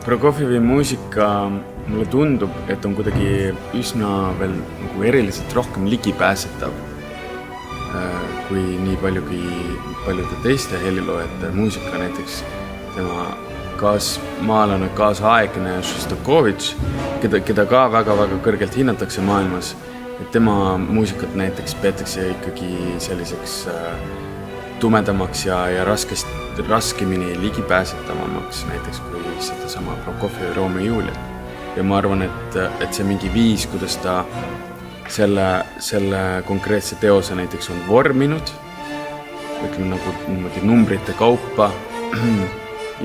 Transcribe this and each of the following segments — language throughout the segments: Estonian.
Prokofjevi muusika mulle tundub, et on kuidagi üsna veel nagu eriliselt rohkem ligipääsetav kui nii paljude teiste heliloojate muusika, näiteks tema kaasmaalane, kaasaegne Šostakovitš, keda ka väga-väga kõrgelt hinnatakse maailmas. Et tema muusikat näiteks peetakse ikkagi selliseks tumedamaks ja raskemini ligipääsetavamaks, näiteks kui seda sama Prokofjevi Romeo ja Juliet. Ja ma arvan, et see mingi viis, kuidas ta selle konkreetse teose näiteks on vorminud, ütleme nagu niimoodi numbrite kaupa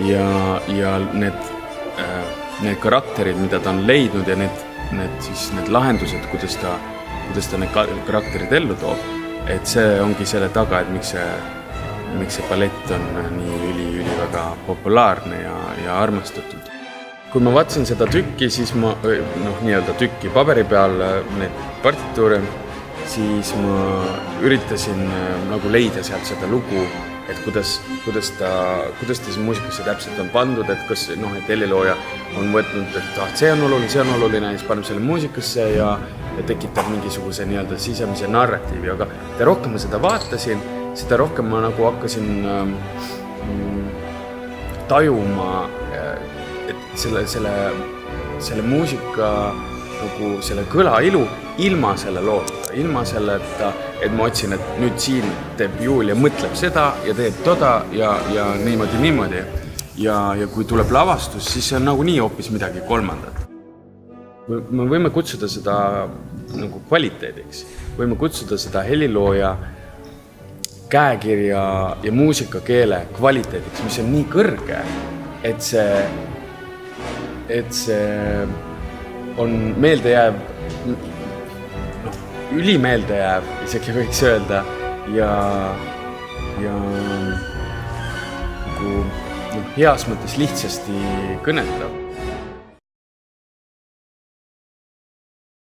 ja need karakterid, mida ta on leidnud ja need lahendused, kuidas ta need karakterid ellu toob, et see ongi selle taga, et miks see ballett on nii väga populaarne ja armastatud. Kui ma vaatasin seda tükki, siis ma, nii-öelda tükki paberi peal, need partituure, siis ma üritasin nagu leida sealt seda lugu, et kuidas ta see muusikasse täpselt on pandud, et kas, et helilooja on võtnud, et see on oluline, siis paneb selle muusikasse ja tekitab mingisuguse nii-öelda sisemise narratiivi, aga mida rohkem ma seda vaatasin, seda rohkem ma nagu hakkasin tajuma, et selle muusika nagu selle kõlailu ilma selle loota, ilma selleta, et ma otsin, et nüüd siin teeb Julia, mõtleb seda ja teeb toda ja niimoodi. Ja kui tuleb lavastus, siis see on nagu nii hoopis midagi kolmandat. Me võime kutsuda seda nagu kvaliteediks, võime kutsuda seda helilooja käekirja ja muusikakeele kvaliteediks, mis on nii kõrge, et see on meeldejääv, ülimeeldejääv, isegi võiks öelda, ja nagu heas mõttes lihtsasti kõnetav.